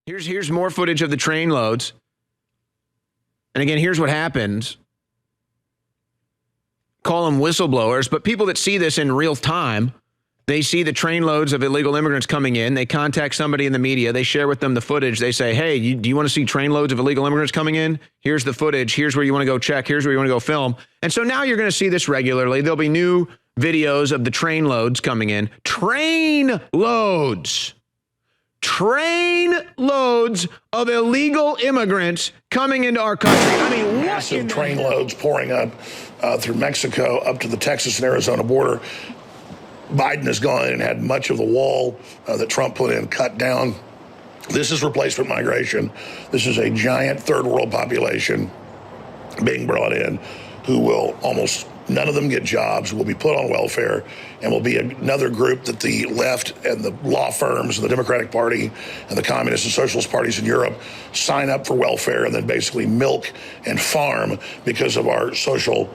Here's more footage of the train loads. And again, here's what happens. Call them whistleblowers, but people that see this in real time, they see the train loads of illegal immigrants coming in. They contact somebody in the media. They share with them the footage. They say, hey, do you want to see train loads of illegal immigrants coming in? Here's the footage. Here's where you want to go check. Here's where you want to go film. And so now you're going to see this regularly. There'll be new videos of the train loads coming in. Train loads. Train loads of illegal immigrants coming into our country. I mean, massive train loads pouring up through Mexico up to the Texas and Arizona border. Biden has gone and had much of the wall that Trump put in cut down. This is replacement migration. This is a giant third world population being brought in who will almost none of them get jobs, will be put on welfare, and will be another group that the left and the law firms and the Democratic Party and the Communist and Socialist parties in Europe sign up for welfare and then basically milk and farm because of our social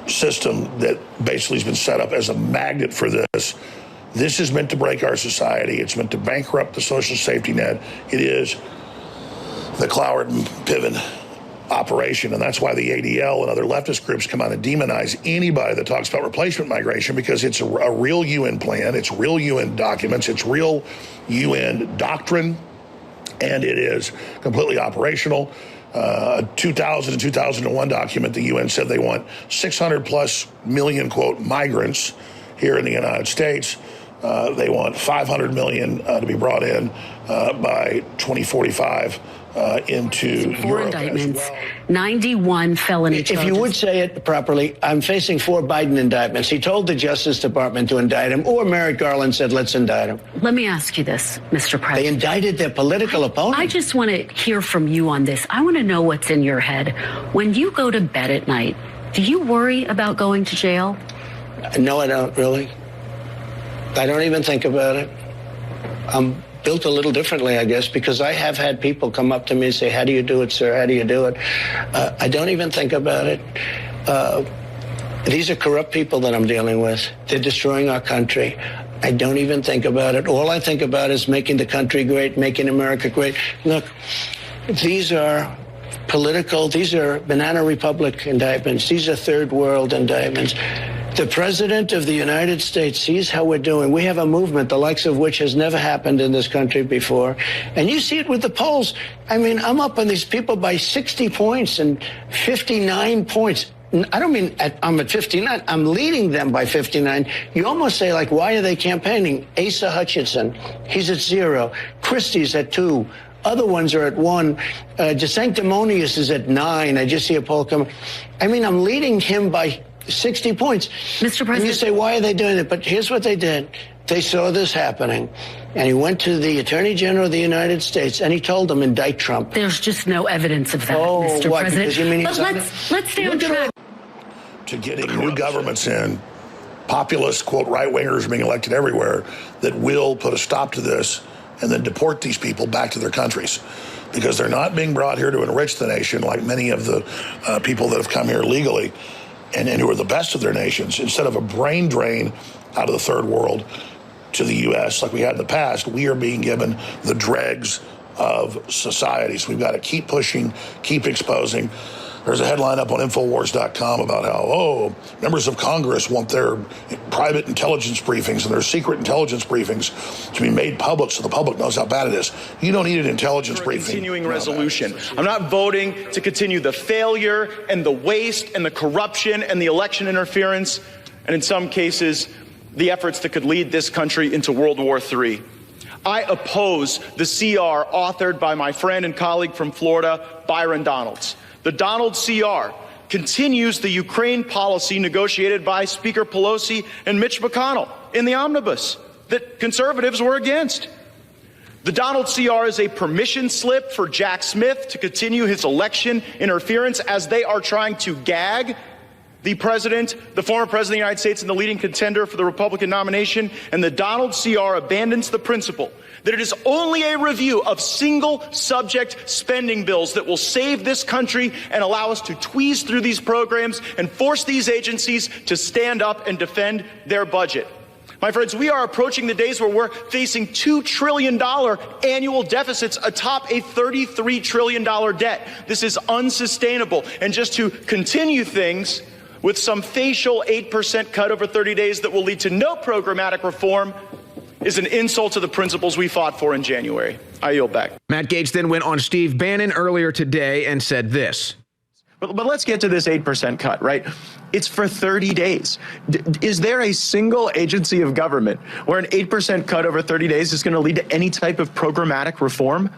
system that basically has been set up as a magnet for this. This is meant to break our society. It's meant to bankrupt the social safety net. It is the Cloward and Piven operation, and that's why the ADL and other leftist groups come out and demonize anybody that talks about replacement migration, because it's a real UN plan, it's real UN documents, it's real UN doctrine, and it is completely operational. 2000 and 2001 document, the UN said they want 600 plus million, quote, migrants here in the United States. They want 500 million to be brought in by 2045 into four Europe indictments, as well. 91 felony charges. If you would say it properly, I'm facing 4 Biden indictments. He told the Justice Department to indict him, or Merrick Garland said, let's indict him. Let me ask you this, Mr. President. They indicted their political opponent. I just want to hear from you on this. I want to know what's in your head. When you go to bed at night, do you worry about going to jail? No, I don't, really. I don't even think about it. I'm built a little differently, I guess, because I have had people come up to me and say, how do you do it, sir? How do you do it? I don't even think about it. These are corrupt people that I'm dealing with. They're destroying our country. I don't even think about it. All I think about is making the country great, making America great. Look, these are political, these are Banana Republic indictments. These are third world indictments. The President of the United States sees how we're doing. We have a movement, the likes of which has never happened in this country before. And you see it with the polls. I mean, I'm up on these people by 60 points and 59 points. I don't mean I'm at 59. I'm leading them by 59. You almost say, like, why are they campaigning? Asa Hutchinson, he's at 0. Christie's at 2. Other ones are at 1. DeSanctimonious is at 9. I just see a poll coming. I mean, I'm leading him by 60 points. Mr. President. And you say, why are they doing it? But here's what they did. They saw this happening, and he went to the Attorney General of the United States, and he told them, indict Trump. There's just no evidence of that, Mr. What, President. because you mean But let's stay on track. To getting new governments in, populist, quote, right-wingers being elected everywhere that will put a stop to this and then deport these people back to their countries, because they're not being brought here to enrich the nation like many of the people that have come here legally and who are the best of their nations. Instead of a brain drain out of the third world to the U.S. like we had in the past, we are being given the dregs of society. So we've got to keep pushing, keep exposing. There's a headline up on Infowars.com about how, members of Congress want their private intelligence briefings and their secret intelligence briefings to be made public so the public knows how bad it is. You don't need an intelligence briefing. Continuing resolution. I'm not voting to continue the failure and the waste and the corruption and the election interference, and in some cases, the efforts that could lead this country into World War III. I oppose the CR authored by my friend and colleague from Florida, Byron Donalds. The Donald CR continues the Ukraine policy negotiated by Speaker Pelosi and Mitch McConnell in the omnibus that conservatives were against. The Donald CR is a permission slip for Jack Smith to continue his election interference as they are trying to gag the president, the former president of the United States, and the leading contender for the Republican nomination. And the Donald CR abandons the principle that it is only a review of single subject spending bills that will save this country and allow us to tweeze through these programs and force these agencies to stand up and defend their budget. My friends, we are approaching the days where we're facing $2 trillion annual deficits atop a $33 trillion debt. This is unsustainable. And just to continue things with some facial 8% cut over 30 days that will lead to no programmatic reform is an insult to the principles we fought for in January. I yield back. Matt Gaetz then went on Steve Bannon earlier today and said this. But let's get to this 8% cut, right? It's for 30 days. Is there a single agency of government where an 8% cut over 30 days is going to lead to any type of programmatic reform?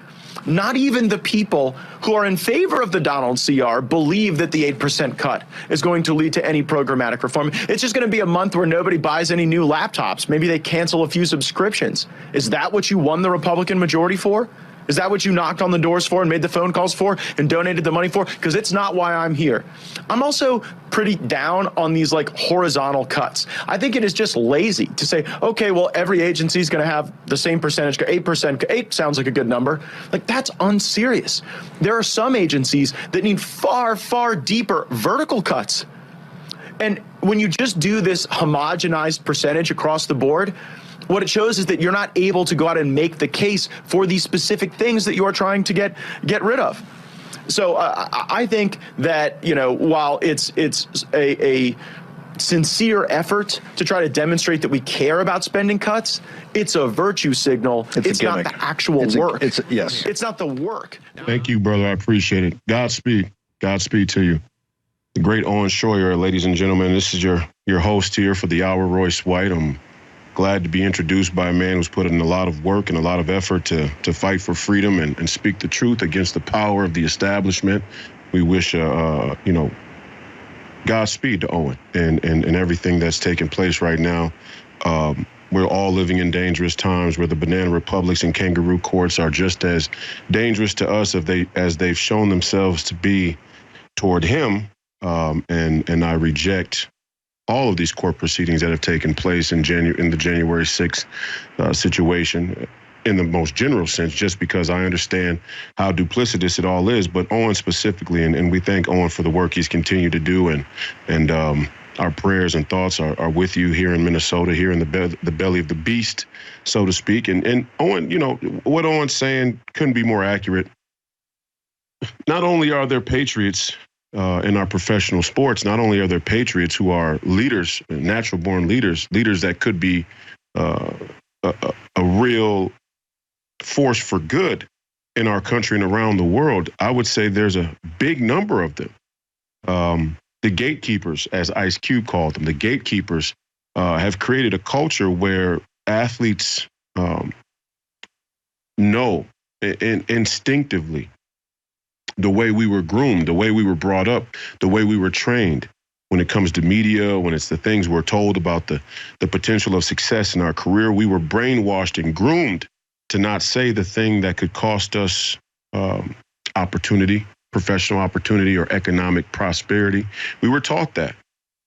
Not even the people who are in favor of the Donald CR believe that the 8% cut is going to lead to any programmatic reform. It's just going to be a month where nobody buys any new laptops. Maybe they cancel a few subscriptions. Is that what you won the Republican majority for? Is that what you knocked on the doors for and made the phone calls for and donated the money for? Because it's not why I'm here. I'm also pretty down on these like horizontal cuts. I think it is just lazy to say, okay, well, every agency is going to have the same percentage, 8%. 8 sounds like a good number. Like, that's unserious. There are some agencies that need far, far deeper vertical cuts. And when you just do this homogenized percentage across the board, what it shows is that you're not able to go out and make the case for these specific things that you are trying to get rid of. So I think that, you know, while it's a sincere effort to try to demonstrate that we care about spending cuts, it's a virtue signal. It's not the actual work. Yes. It's not the work. Thank you, brother. I appreciate it. Godspeed. Godspeed to you. The great Owen Schroyer, ladies and gentlemen. This is your host here for the Hour, Royce White. I'm glad to be introduced by a man who's put in a lot of work and a lot of effort to fight for freedom and speak the truth against the power of the establishment. We wish, Godspeed to Owen and everything that's taking place right now. We're all living in dangerous times where the banana republics and kangaroo courts are just as dangerous to us as they've shown themselves to be toward him. And I reject all of these court proceedings that have taken place in the January 6th situation in the most general sense, just because I understand how duplicitous it all is, but Owen specifically, and we thank Owen for the work he's continued to do, and our prayers and thoughts are with you here in Minnesota, here in the belly of the beast, so to speak. And Owen, you know, what Owen's saying couldn't be more accurate. Not only are there patriots in our professional sports, not only are there patriots who are leaders, natural-born leaders that could be a real force for good in our country and around the world. I would say there's a big number of them. The gatekeepers, as Ice Cube called them, the gatekeepers have created a culture where athletes know instinctively the way we were groomed, the way we were brought up, the way we were trained when it comes to media, when it's the things we're told about the potential of success in our career. We were brainwashed and groomed to not say the thing that could cost us opportunity, professional opportunity, or economic prosperity. We were taught that.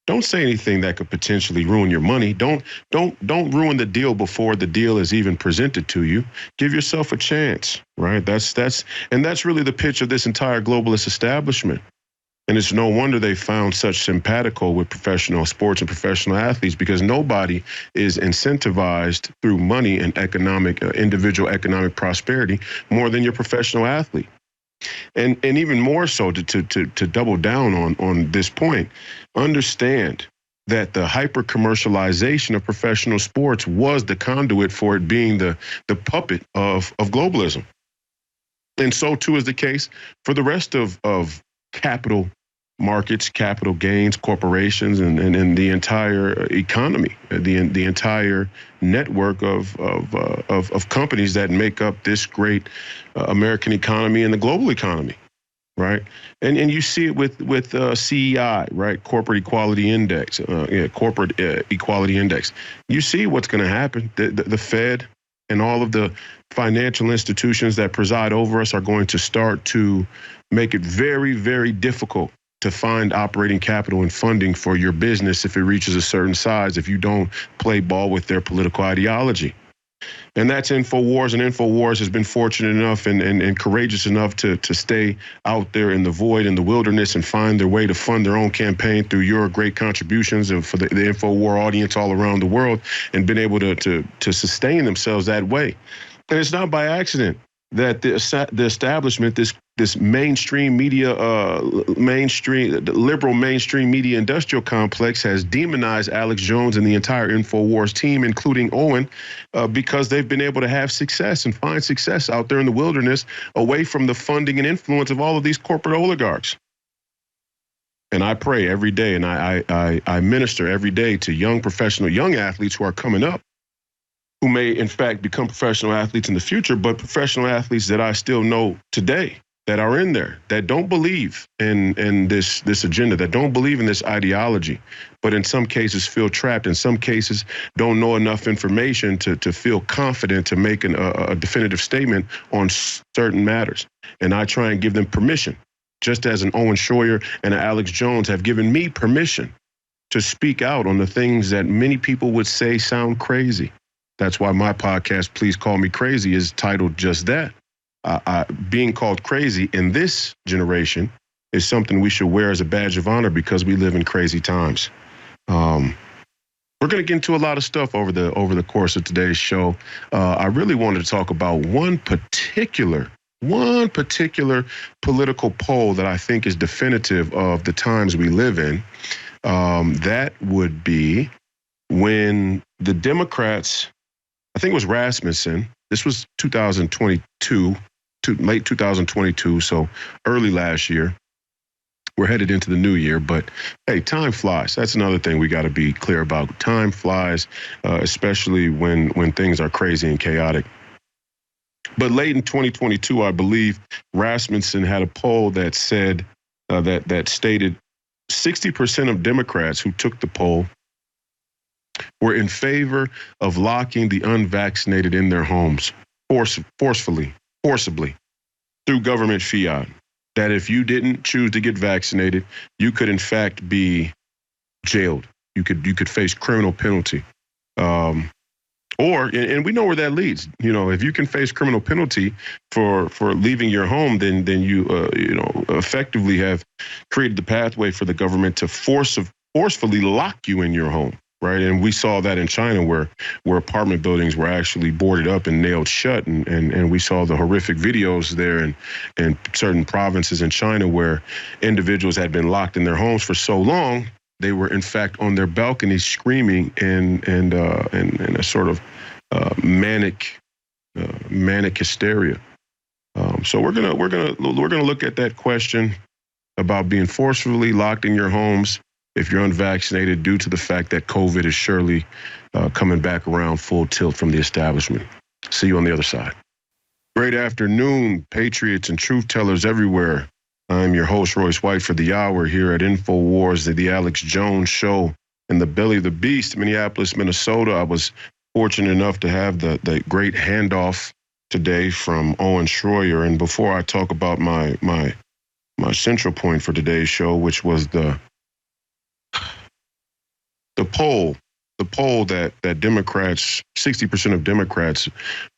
Don't say anything that could potentially ruin your money. Don't ruin the deal before the deal is even presented to you. Give yourself a chance, right? That's really the pitch of this entire globalist establishment. And it's no wonder they found such simpatico with professional sports and professional athletes, because nobody is incentivized through money and individual economic prosperity more than your professional athlete. And even more so, to double down on this point, understand that the hyper-commercialization of professional sports was the conduit for it being the puppet of globalism. And so too is the case for the rest of capital markets, capital gains, corporations, and the entire economy, the entire network of companies that make up this great American economy and the global economy, right? And you see it with CEI, right? Corporate Equality Index, Corporate Equality Index. You see what's going to happen. The Fed and all of the financial institutions that preside over us are going to start to make it very, very difficult to find operating capital and funding for your business if it reaches a certain size, if you don't play ball with their political ideology. And that's InfoWars. And InfoWars has been fortunate enough and courageous enough to stay out there in the void, in the wilderness, and find their way to fund their own campaign through your great contributions for the InfoWar audience all around the world, and been able to sustain themselves that way. And it's not by accident that the establishment, this mainstream media, the liberal mainstream media industrial complex, has demonized Alex Jones and the entire InfoWars team, including Owen, because they've been able to have success and find success out there in the wilderness, away from the funding and influence of all of these corporate oligarchs. And I pray every day, and I minister every day to young athletes who are coming up, who may in fact become professional athletes in the future, but professional athletes that I still know today that are in there, that don't believe in this agenda, that don't believe in this ideology, but in some cases feel trapped, in some cases don't know enough information to feel confident to make a definitive statement on certain matters. And I try and give them permission, just as an Owen Schroyer and an Alex Jones have given me permission to speak out on the things that many people would say sound crazy. That's why my podcast, Please Call Me Crazy, is titled just that. Being called crazy in this generation is something we should wear as a badge of honor, because we live in crazy times. We're going to get into a lot of stuff over the course of today's show. I really wanted to talk about one particular political poll that I think is definitive of the times we live in. That would be when the Democrats, I think it was Rasmussen. This was 2022, late 2022, so early last year. We're headed into the new year, but hey, time flies. That's another thing we got to be clear about. Time flies, especially when things are crazy and chaotic. But late in 2022, I believe Rasmussen had a poll that said that stated 60% of Democrats who took the poll were in favor of locking the unvaccinated in their homes forcibly through government fiat. That if you didn't choose to get vaccinated, you could in fact be jailed. You could face criminal penalty. And we know where that leads. You know, if you can face criminal penalty for leaving your home, then you effectively have created the pathway for the government to forcefully lock you in your home. Right. And we saw that in China where apartment buildings were actually boarded up and nailed shut. And we saw the horrific videos there in certain provinces in China where individuals had been locked in their homes for so long, they were in fact on their balconies screaming in a sort of manic hysteria. So we're gonna look at that question about being forcefully locked in your homes if you're unvaccinated, due to the fact that COVID is surely coming back around full tilt from the establishment. See you on the other side. Great afternoon, patriots and truth tellers everywhere. I'm your host, Royce White, for the hour here at InfoWars, the Alex Jones Show in the belly of the beast, Minneapolis, Minnesota. I was fortunate enough to have the great handoff today from Owen Schroyer. And before I talk about my central point for today's show, which was the poll that Democrats, 60% of Democrats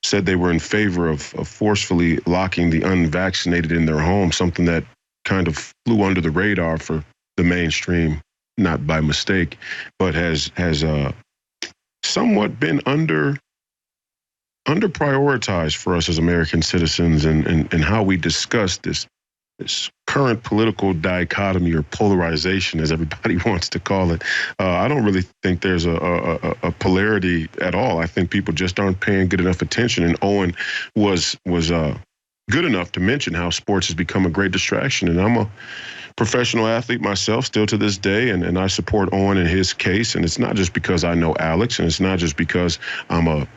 said they were in favor of forcefully locking the unvaccinated in their home, something that kind of flew under the radar for the mainstream, not by mistake, but has somewhat been under prioritized for us as American citizens, and how we discuss this current political dichotomy, or polarization, as everybody wants to call it. I don't really think there's a polarity at all. I think people just aren't paying good enough attention. And Owen was good enough to mention how sports has become a great distraction. And I'm a professional athlete myself still to this day, and I support Owen in his case. And it's not just because I know Alex, and it's not just because I'm a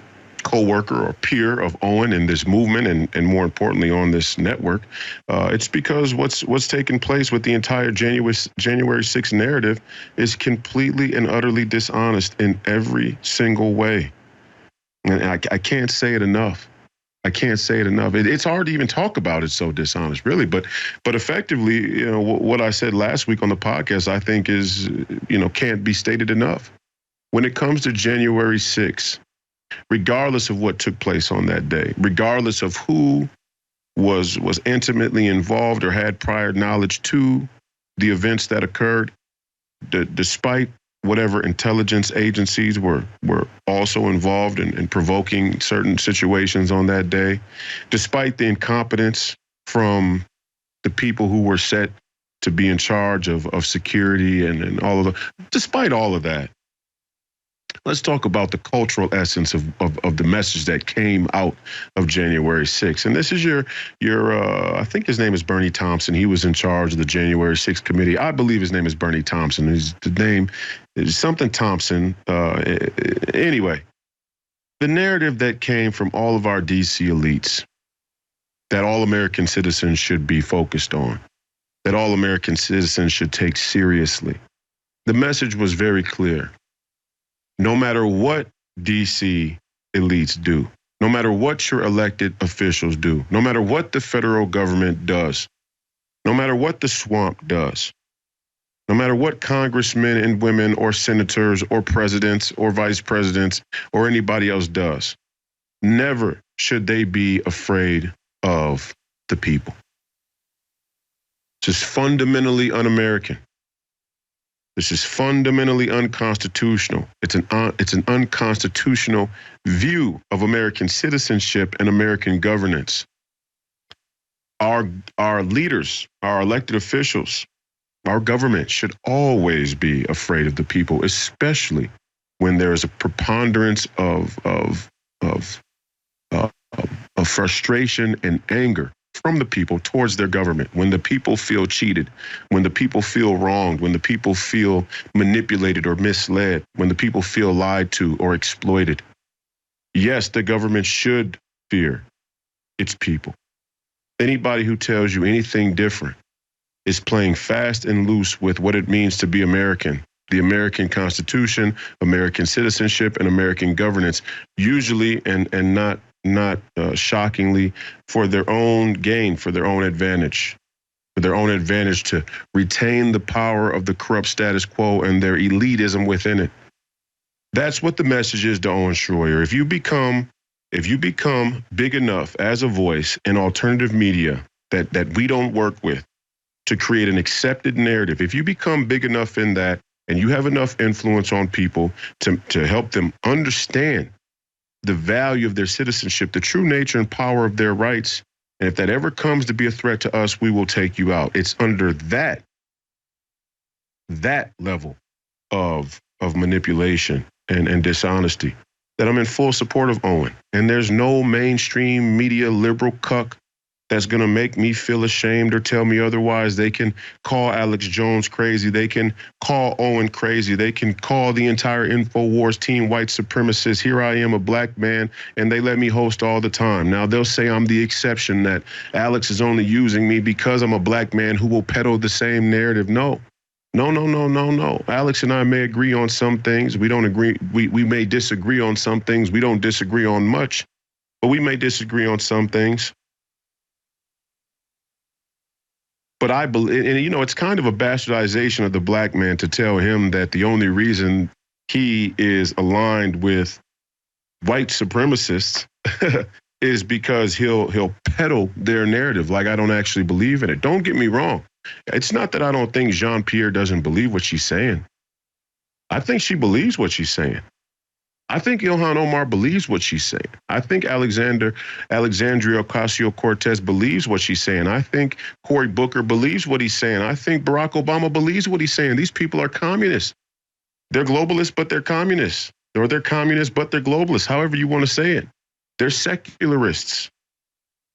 co-worker or peer of Owen in this movement, and more importantly on this network. It's because what's taking place with the entire January 6th narrative is completely and utterly dishonest in every single way. And I can't say it enough. It's hard to even talk about it, so dishonest, really. But effectively, what I said last week on the podcast, I think is, can't be stated enough. When it comes to January 6th, regardless of what took place on that day, regardless of who was intimately involved or had prior knowledge to the events that occurred, despite whatever intelligence agencies were also involved in provoking certain situations on that day, despite the incompetence from the people who were set to be in charge of security and all of despite all of that, let's talk about the cultural essence of the message that came out of January 6th. And this is your I think his name is Bernie Thompson. He was in charge of the January 6th committee. I believe his name is Bernie Thompson. The name is something Thompson. Anyway, the narrative that came from all of our DC elites that all American citizens should be focused on, that all American citizens should take seriously. The message was very clear. No matter what DC elites do, no matter what your elected officials do, no matter what the federal government does, no matter what the swamp does, no matter what congressmen and women or senators or presidents or vice presidents or anybody else does, never should they be afraid of the people. This is fundamentally un-American. This is fundamentally unconstitutional. It's an unconstitutional view of American citizenship and American governance. Our leaders, our elected officials, our government should always be afraid of the people, especially when there is a preponderance of frustration and anger from the people towards their government, when the people feel cheated, when the people feel wronged, when the people feel manipulated or misled, when the people feel lied to or exploited. Yes, the government should fear its people. Anybody who tells you anything different is playing fast and loose with what it means to be American, the American Constitution, American citizenship, and American governance, usually and not shockingly for their own gain, for their own advantage to retain the power of the corrupt status quo and their elitism within it. That's what the message is to Owen Schroyer. If you become big enough as a voice in alternative media that we don't work with to create an accepted narrative, if you become big enough in that and you have enough influence on people to help them understand the value of their citizenship, the true nature and power of their rights. And if that ever comes to be a threat to us, we will take you out. It's under that level of manipulation and dishonesty that I'm in full support of Owen. And there's no mainstream media liberal cuck that's going to make me feel ashamed or tell me otherwise. They can call Alex Jones crazy. They can call Owen crazy. They can call the entire InfoWars team white supremacists. Here I am, a black man, and they let me host all the time. Now they'll say I'm the exception, that Alex is only using me because I'm a black man who will peddle the same narrative. No. Alex and I may agree on some things. We don't agree. We may disagree on some things. We don't disagree on much, but we may disagree on some things. But I believe, and it's kind of a bastardization of the black man to tell him that the only reason he is aligned with white supremacists is because he'll peddle their narrative. Like I don't actually believe in it. Don't get me wrong. It's not that I don't think Jean-Pierre doesn't believe what she's saying. I think she believes what she's saying. I think Ilhan Omar believes what she's saying. I think Alexandria Ocasio-Cortez believes what she's saying. I think Cory Booker believes what he's saying. I think Barack Obama believes what he's saying. These people are communists. They're globalists, but they're communists. Or they're communists, but they're globalists, however you want to say it. They're secularists.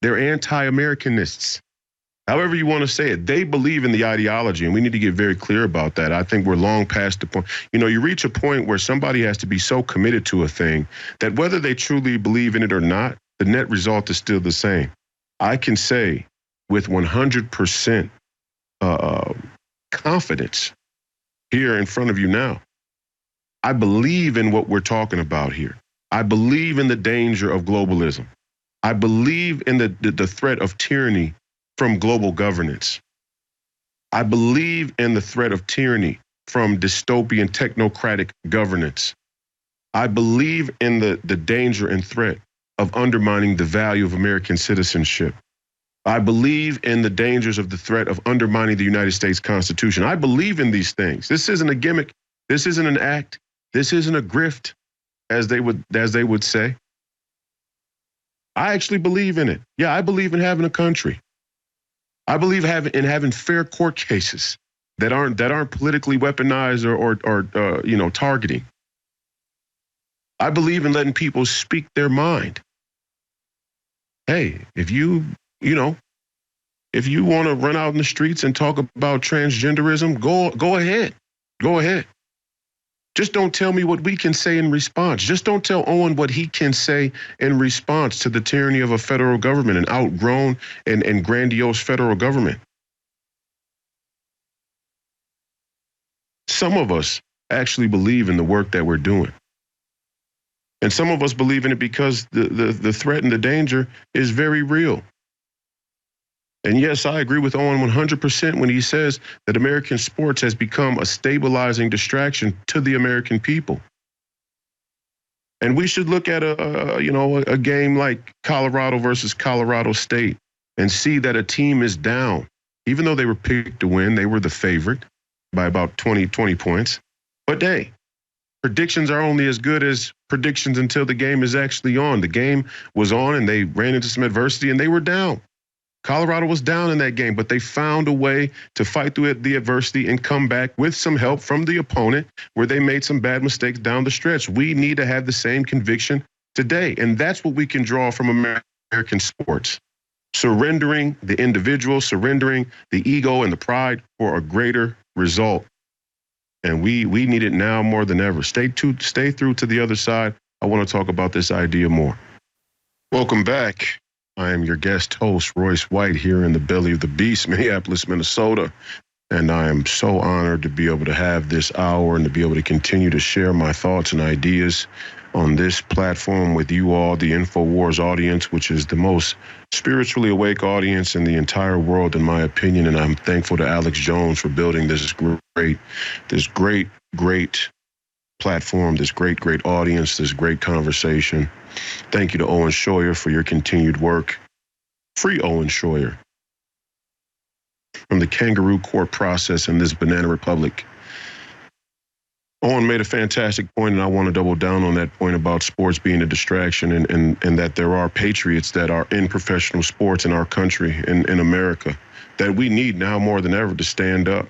They're anti-Americanists. However you want to say it, they believe in the ideology, and we need to get very clear about that. I think we're long past the point. You reach a point where somebody has to be so committed to a thing that whether they truly believe in it or not, the net result is still the same. I can say with 100% confidence here in front of you now, I believe in what we're talking about here. I believe in the danger of globalism. I believe in the threat of tyranny from global governance. I believe in the threat of tyranny from dystopian technocratic governance. I believe in the danger and threat of undermining the value of American citizenship. I believe in the dangers of the threat of undermining the United States Constitution. I believe in these things. This isn't a gimmick. This isn't an act. This isn't a grift, as they would say. I actually believe in it. Yeah, I believe in having a country. I believe in having fair court cases that aren't politically weaponized or targeting. I believe in letting people speak their mind. Hey, if you want to run out in the streets and talk about transgenderism, go ahead. Go ahead. Just don't tell me what we can say in response. Just don't tell Owen what he can say in response to the tyranny of a federal government, an outgrown and grandiose federal government. Some of us actually believe in the work that we're doing. And some of us believe in it because the threat and the danger is very real. And yes, I agree with Owen 100% when he says that American sports has become a stabilizing distraction to the American people. And we should look at a game like Colorado versus Colorado State and see that a team is down. Even though they were picked to win, they were the favorite by about 20 points. But hey, predictions are only as good as predictions until the game is actually on. The game was on and they ran into some adversity and they were down. Colorado was down in that game, but they found a way to fight through the adversity and come back with some help from the opponent where they made some bad mistakes down the stretch. We need to have the same conviction today, and that's what we can draw from American sports. Surrendering the individual, surrendering the ego and the pride for a greater result. And we need it now more than ever. Stay through to the other side. I want to talk about this idea more. Welcome back. I am your guest host, Royce White, here in the belly of the beast, Minneapolis, Minnesota. And I am so honored to be able to have this hour and to be able to continue to share my thoughts and ideas on this platform with you all, the InfoWars audience, which is the most spiritually awake audience in the entire world, in my opinion. And I'm thankful to Alex Jones for building this great platform, this great audience, this great conversation. Thank you to Owen Schroyer for your continued work. Free Owen Schroyer from the kangaroo court process in this banana republic. Owen made a fantastic point, and I want to double down on that point about sports being a distraction and that there are patriots that are in professional sports in our country, in America, that we need now more than ever to stand up.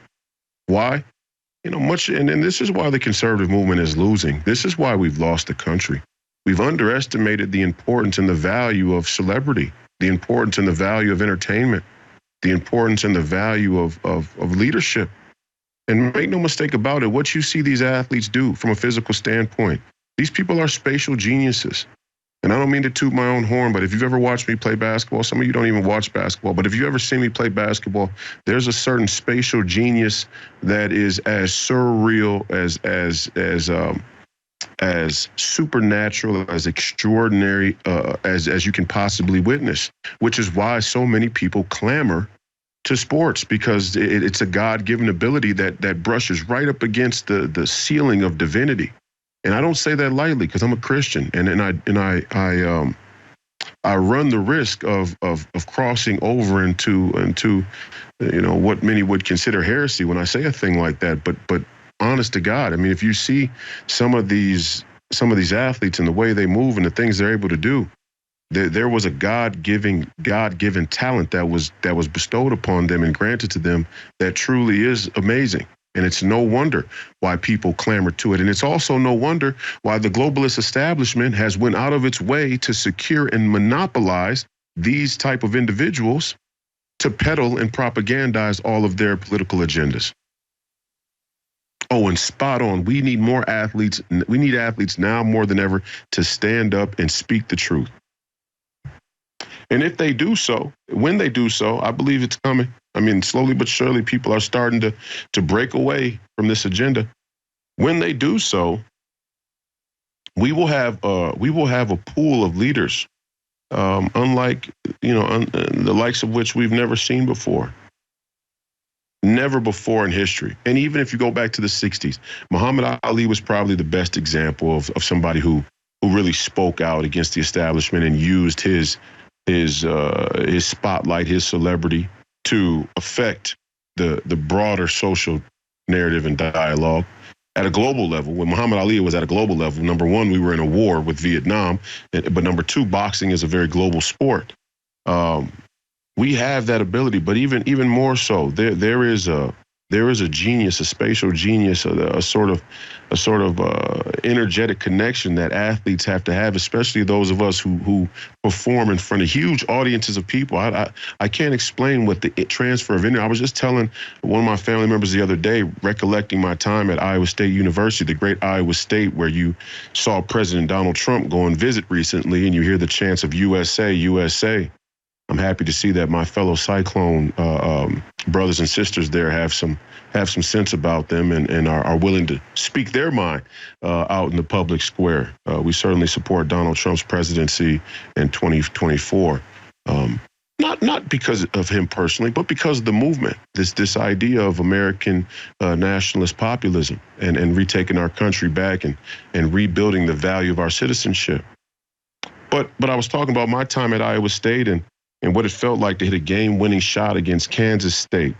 Why? And this is why the conservative movement is losing. This is why we've lost the country. We've underestimated the importance and the value of celebrity, the importance and the value of entertainment, the importance and the value of leadership. And make no mistake about it, what you see these athletes do from a physical standpoint, these people are spatial geniuses. And I don't mean to toot my own horn, but if you've ever watched me play basketball, some of you don't even watch basketball, but if you ever seen me play basketball, there's a certain spatial genius that is as surreal, as supernatural, as extraordinary as you can possibly witness, which is why so many people clamor to sports, because it's a God-given ability that brushes right up against the ceiling of divinity. And I don't say that lightly because I'm a Christian, and I run the risk of crossing over into what many would consider heresy when I say a thing like that. But honest to God, I mean, if you see some of these athletes and the way they move and the things they're able to do, there was a God-given talent that was bestowed upon them and granted to them that truly is amazing. And it's no wonder why people clamor to it. And it's also no wonder why the globalist establishment has went out of its way to secure and monopolize these type of individuals to peddle and propagandize all of their political agendas. Oh, and spot on. We need more athletes. We need athletes now more than ever to stand up and speak the truth. And if they do so, when they do so, I believe it's coming. I mean, slowly but surely, people are starting to break away from this agenda. When they do so, we will have a pool of leaders, unlike the likes of which we've never seen before. Never before in history. And even if you go back to the 60s, Muhammad Ali was probably the best example of somebody who really spoke out against the establishment and used his spotlight, his celebrity to affect the broader social narrative and dialogue at a global level. When Muhammad Ali was at a global level, number one, we were in a war with Vietnam, but number two, boxing is a very global sport. We have that ability, but even more so, there is a genius, a spatial genius, a sort of energetic connection that athletes have to have, especially those of us who perform in front of huge audiences of people. I can't explain what the transfer of energy. I was just telling one of my family members the other day, recollecting my time at Iowa State University, the great Iowa State, where you saw President Donald Trump go and visit recently, and you hear the chants of USA, USA. I'm happy to see that my fellow Cyclone brothers and sisters there have some sense about them and are willing to speak their mind out in the public square. We certainly support Donald Trump's presidency in 2024. Not because of him personally, but because of the movement. This idea of American nationalist populism and retaking our country back and rebuilding the value of our citizenship. But I was talking about my time at Iowa State and what it felt like to hit a game-winning shot against Kansas State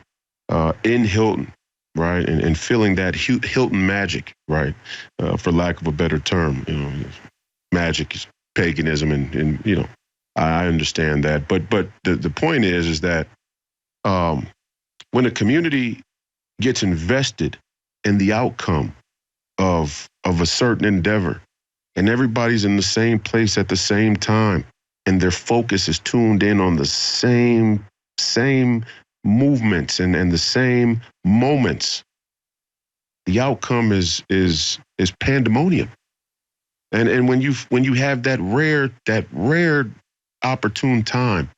in Hilton, right? And feeling that Hilton magic, right? For lack of a better term, magic is paganism, and I understand that. But the point is that when a community gets invested in the outcome of a certain endeavor, and everybody's in the same place at the same time, and their focus is tuned in on the same movements and the same moments, the outcome is pandemonium. And when you have that rare opportune time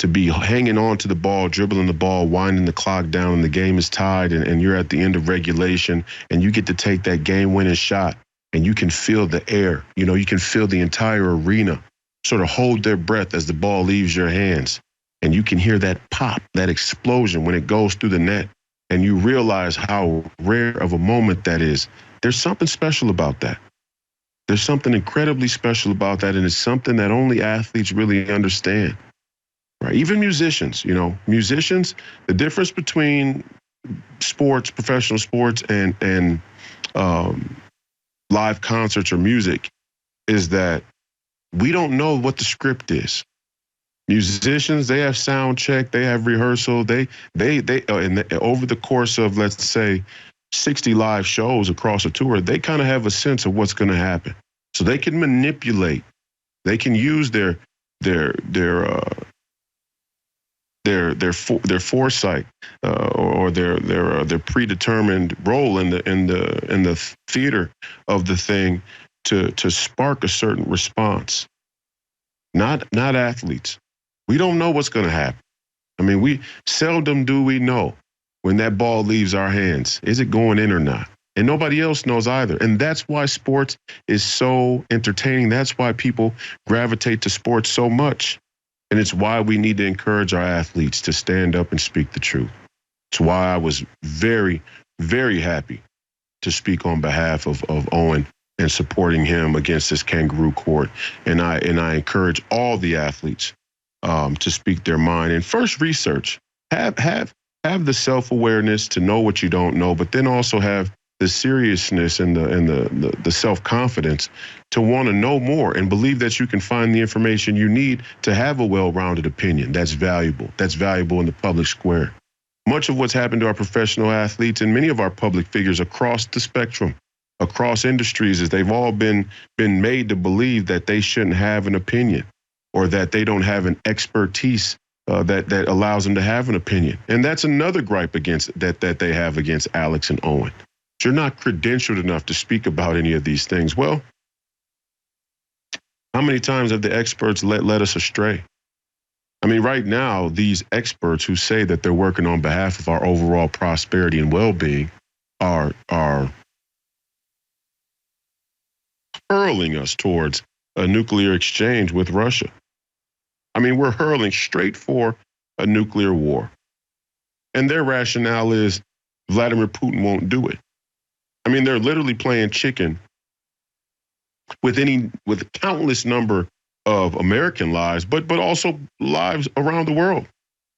to be hanging on to the ball, dribbling the ball, winding the clock down, and the game is tied, and you're at the end of regulation, and you get to take that game-winning shot, and you can feel the air. You can feel the entire arena sort of hold their breath as the ball leaves your hands. And you can hear that pop, that explosion when it goes through the net. And you realize how rare of a moment that is. There's something special about that. There's something incredibly special about that. And it's something that only athletes really understand. Right? Even musicians, musicians, the difference between sports, professional sports, and live concerts or music is that we don't know what the script is. Musicians, they have sound check, they have rehearsal, they over the course of, let's say, 60 live shows across a tour, they kind of have a sense of what's going to happen. So they can manipulate, they can use their foresight or their predetermined role in the theater of the thing to spark a certain response. Not athletes. We don't know what's going to happen. I mean, we seldom do we know when that ball leaves our hands. Is it going in or not? And nobody else knows either. And that's why sports is so entertaining. That's why people gravitate to sports so much. And it's why we need to encourage our athletes to stand up and speak the truth. It's why I was very, very happy to speak on behalf of Owen and supporting him against this kangaroo court. And I encourage all the athletes to speak their mind and first research. Have the self-awareness to know what you don't know, but then also have the seriousness and the self-confidence to want to know more and believe that you can find the information you need to have a well-rounded opinion that's valuable in the public square. Much of what's happened to our professional athletes and many of our public figures across the spectrum, across industries, is they've all been made to believe that they shouldn't have an opinion or that they don't have an expertise that allows them to have an opinion. And that's another gripe against that they have against Alex and Owen. You're not credentialed enough to speak about any of these things. Well, how many times have the experts led us astray? I mean, right now, these experts who say that they're working on behalf of our overall prosperity and well-being are hurling us towards a nuclear exchange with Russia. I mean, we're hurling straight for a nuclear war. And their rationale is Vladimir Putin won't do it. I mean, they're literally playing chicken with countless number of American lives, but also lives around the world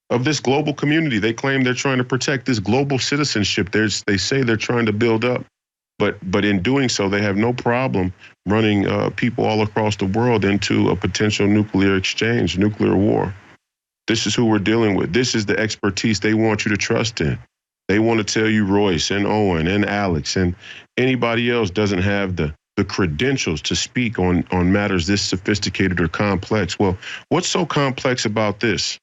of this global community. They claim they're trying to protect this global citizenship. They say they're trying to build up, but in doing so, they have no problem running people all across the world into a potential nuclear exchange, nuclear war. This is who we're dealing with. This is the expertise they want you to trust in. They want to tell you Royce and Owen and Alex and anybody else doesn't have the credentials to speak on matters this sophisticated or complex. Well, what's so complex about this?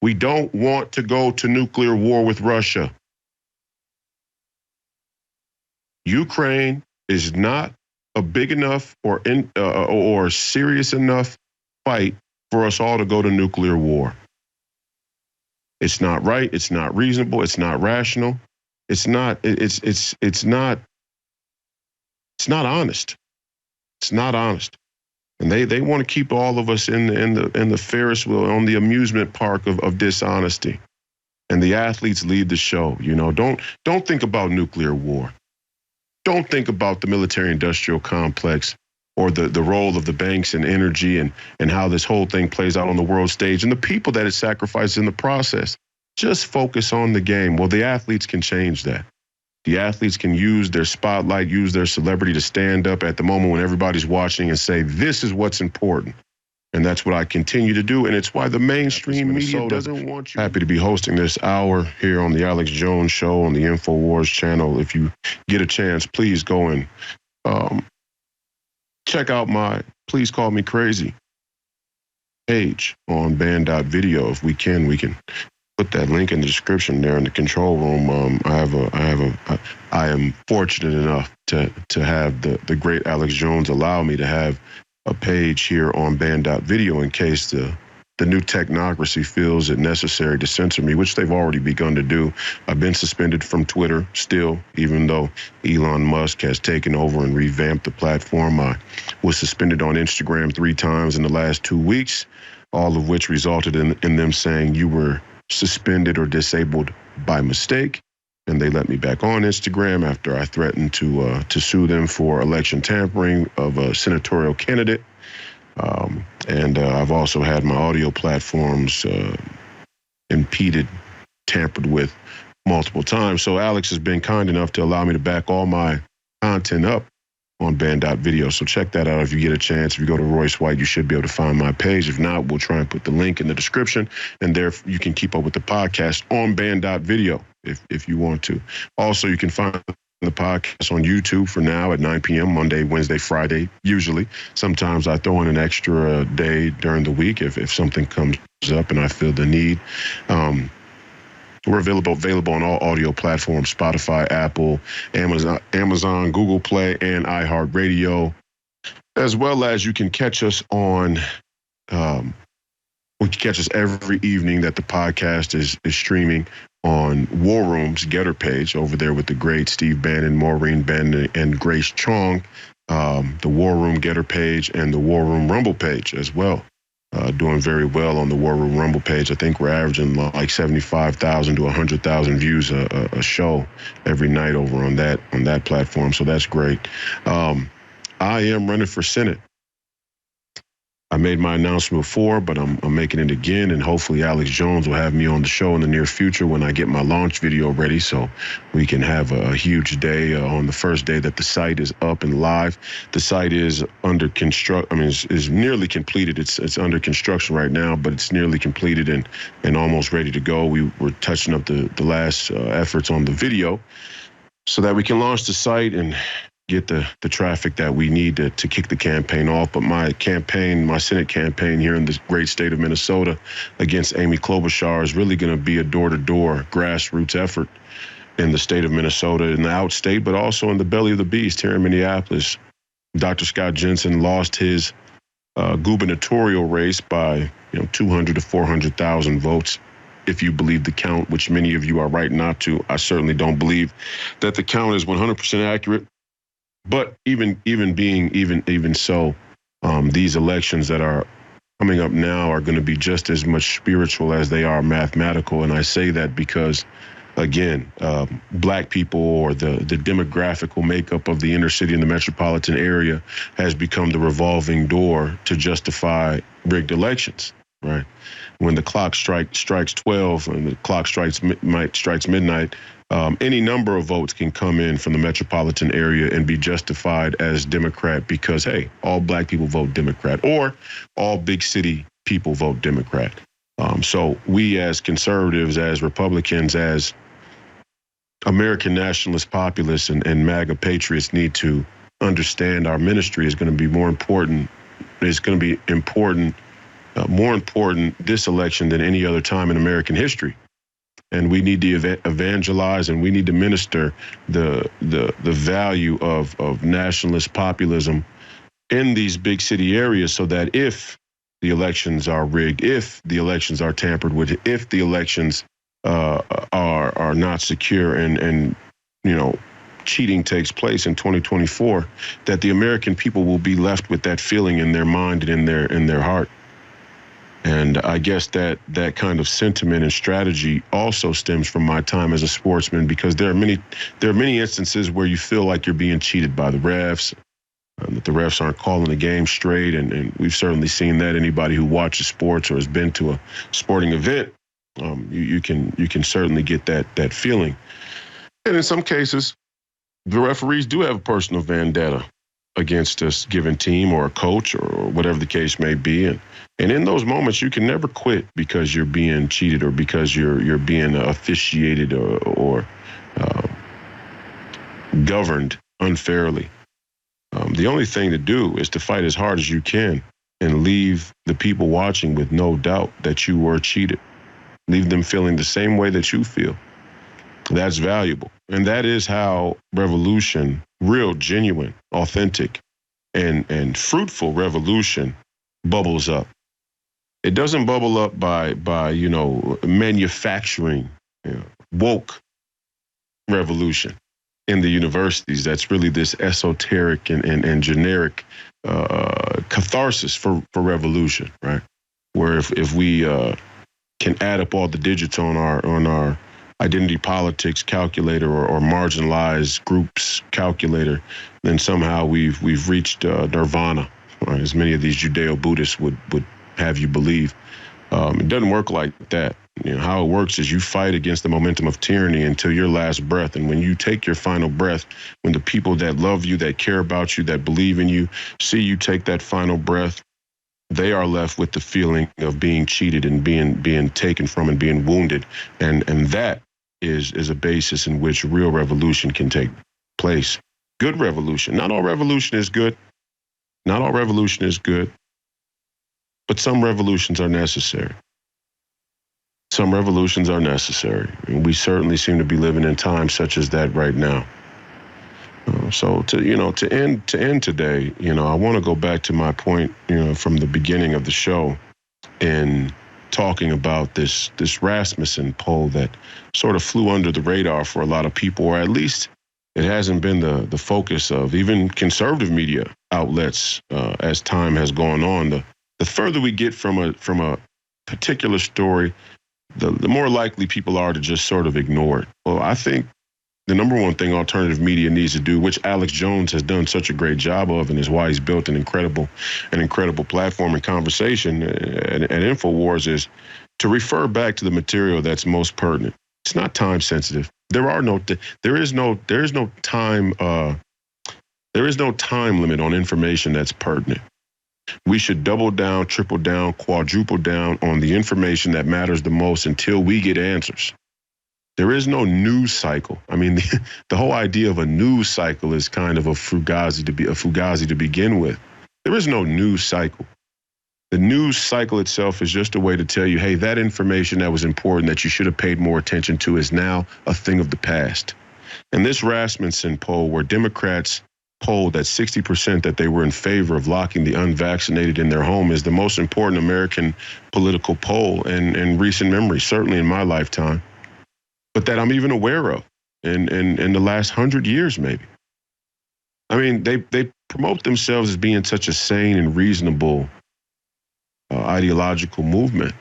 We don't want to go to nuclear war with Russia. Ukraine is not a big enough or serious enough fight for us all to go to nuclear war. It's not right. It's not reasonable. It's not rational. It's not honest. It's not honest. And they want to keep all of us in the Ferris wheel, on the amusement park of dishonesty. And the athletes lead the show. You know, don't think about nuclear war. Don't think about the military-industrial complex or the role of the banks and energy and how this whole thing plays out on the world stage and the people that it sacrifices in the process. Just focus on the game. Well, the athletes can change that. The athletes can use their spotlight, use their celebrity to stand up at the moment when everybody's watching and say, this is what's important. And that's what I continue to do. And it's why the mainstream media doesn't want you. Happy to be hosting this hour here on the Alex Jones Show on the InfoWars channel. If you get a chance, please go and check out my Please Call Me Crazy page on band.video. If we can put that link in the description there in the control room. I am fortunate enough to have the great Alex Jones allow me to have a page here on band.video in case the new technocracy feels it necessary to censor me, which they've already begun to do. I've been suspended from Twitter still, even though Elon Musk has taken over and revamped the platform. I was suspended on Instagram 3 times in the last 2 weeks, all of which resulted in them saying you were suspended or disabled by mistake. And they let me back on Instagram after I threatened to sue them for election tampering of a senatorial candidate. And I've also had my audio platforms impeded, tampered with multiple times. So Alex has been kind enough to allow me to back all my content up on band.video. So check that out if you get a chance. If you go to Royce White, you should be able to find my page. If not, we'll try and put the link in the description. And there you can keep up with the podcast on band.video if you want to. Also, you can find the podcast on YouTube for now at 9 p.m. Monday, Wednesday, Friday, usually. Sometimes I throw in an extra day during the week if something comes up and I feel the need. We're available on all audio platforms: Spotify, Apple, Amazon, Google Play, and iHeartRadio, as well as you can catch us on. You can catch us every evening that the podcast is streaming on War Room's Getter page over there with the great Steve Bannon, Maureen Bannon, and Grace Chong. The War Room Getter page and the War Room Rumble page as well. Doing very well on the War Room Rumble page. I think we're averaging like 75,000 to 100,000 views a show every night over on that platform. So that's great. I am running for Senate. I made my announcement before, but I'm making it again, and hopefully Alex Jones will have me on the show in the near future when I get my launch video ready, so we can have a huge day on the first day that the site is up and live. The site is under is nearly completed. It's under construction right now, but it's nearly completed and almost ready to go. We were touching up the last efforts on the video so that we can launch the site and get the traffic that we need to kick the campaign off. But my Senate campaign here in the great state of Minnesota against Amy Klobuchar is really going to be a door-to-door grassroots effort in the state of Minnesota, in the outstate, but also in the belly of the beast here in Minneapolis. Dr. Scott Jensen lost his gubernatorial race by 200 to 400,000 votes. If you believe the count, which many of you are right not to. I certainly don't believe that the count is 100% accurate. But even so, these elections that are coming up now are going to be just as much spiritual as they are mathematical. And I say that because again, black people or the demographical makeup of the inner city and the metropolitan area has become the revolving door to justify rigged elections, right? When the clock strikes 12 and the clock strikes midnight, any number of votes can come in from the metropolitan area and be justified as Democrat because, hey, all black people vote Democrat or all big city people vote Democrat. So we as conservatives, as Republicans, as American nationalist populists and MAGA patriots need to understand our ministry is going to be more important. It's going to be important, more important this election than any other time in American history. And we need to evangelize and we need to minister the value of nationalist populism in these big city areas so that if the elections are rigged, if the elections are tampered with, if the elections are not secure and cheating takes place in 2024, that the American people will be left with that feeling in their mind and in their heart. And I guess that kind of sentiment and strategy also stems from my time as a sportsman, because there are many instances where you feel like you're being cheated by the refs, that the refs aren't calling the game straight, and we've certainly seen that. Anybody who watches sports or has been to a sporting event, you can certainly get that feeling. And in some cases, the referees do have a personal vendetta against a given team or a coach or whatever the case may be. And in those moments, you can never quit because you're being cheated or because you're being officiated or governed unfairly. The only thing to do is to fight as hard as you can and leave the people watching with no doubt that you were cheated. Leave them feeling the same way that you feel. That's valuable. And that is how revolution, real, genuine, authentic, and fruitful revolution bubbles up. It doesn't bubble up by manufacturing woke revolution in the universities. That's really this esoteric and generic catharsis for revolution, right? Where if we can add up all the digits on our identity politics calculator or marginalized groups calculator, then somehow we've reached nirvana, right? As many of these Judeo-Buddhists would have you believe. It doesn't work like that. How it works is you fight against the momentum of tyranny until your last breath. And when you take your final breath, when the people that love you, that care about you, that believe in you, see you take that final breath, they are left with the feeling of being cheated and being taken from and being wounded. And that is a basis in which real revolution can take place. Good revolution. Not all revolution is good. Not all revolution is good. But some revolutions are necessary. Some revolutions are necessary. And we certainly seem to be living in times such as that right now. So to end today, I want to go back to my point, from the beginning of the show in talking about this Rasmussen poll that sort of flew under the radar for a lot of people, or at least it hasn't been the focus of even conservative media outlets as time has gone on. The further we get from a particular story, the more likely people are to just sort of ignore it. Well, I think the number one thing alternative media needs to do, which Alex Jones has done such a great job of, and is why he's built an incredible platform and conversation at InfoWars, is to refer back to the material that's most pertinent. It's not time sensitive. There is no time limit on information that's pertinent. We should double down, triple down, quadruple down on the information that matters the most until we get answers. There is no news cycle. I mean, the whole idea of a news cycle is kind of a fugazi to begin with. There is no news cycle. The news cycle itself is just a way to tell you, hey, that information that was important that you should have paid more attention to is now a thing of the past. And this Rasmussen poll, where Democrats polled that 60% that they were in favor of locking the unvaccinated in their home, is the most important American political poll in recent memory, certainly in my lifetime, but that I'm even aware of in the last 100 years, maybe. I mean, they promote themselves as being such a sane and reasonable ideological movement.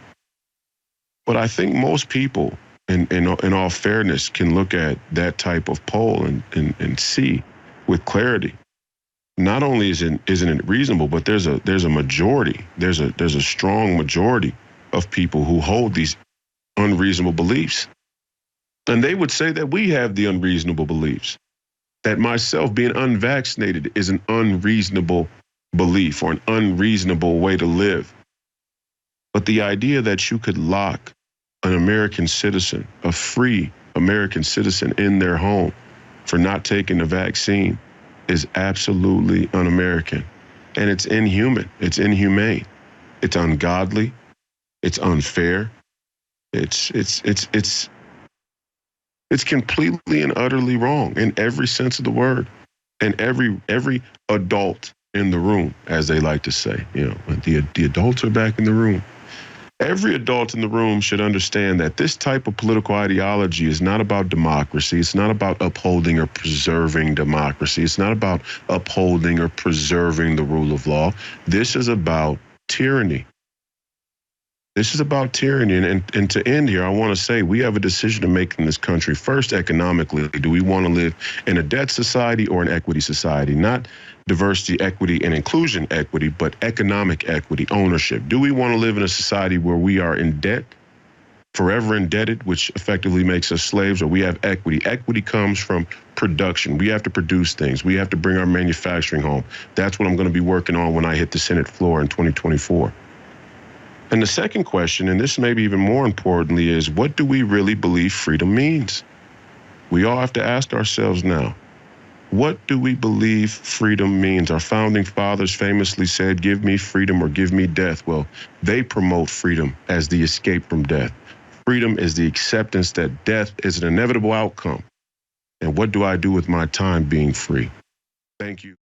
But I think most people in all fairness, can look at that type of poll and see with clarity. Not only isn't it reasonable, but there's a majority, there's a strong majority of people who hold these unreasonable beliefs. And they would say that we have the unreasonable beliefs, that myself being unvaccinated is an unreasonable belief or an unreasonable way to live. But the idea that you could lock an American citizen, a free American citizen, in their home for not taking the vaccine is absolutely un-American. And it's inhuman. It's inhumane. It's ungodly. It's unfair. It's completely and utterly wrong in every sense of the word. And every adult in the room, as they like to say, the adults are back in the room. Every adult in the room should understand that this type of political ideology is not about democracy. It's not about upholding or preserving democracy. It's not about upholding or preserving the rule of law. This is about tyranny. This is about tyranny. And to end here, I want to say we have a decision to make in this country. First, economically, do we want to live in a debt society or an equity society? Not diversity, equity, and inclusion equity, but economic equity, ownership. Do we want to live in a society where we are in debt, forever indebted, which effectively makes us slaves, or we have equity? Equity comes from production. We have to produce things. We have to bring our manufacturing home. That's what I'm going to be working on when I hit the Senate floor in 2024. And the second question, and this may be even more importantly, is what do we really believe freedom means? We all have to ask ourselves now, what do we believe freedom means? Our founding fathers famously said, give me freedom or give me death. Well, they promote freedom as the escape from death. Freedom is the acceptance that death is an inevitable outcome. And what do I do with my time being free? Thank you.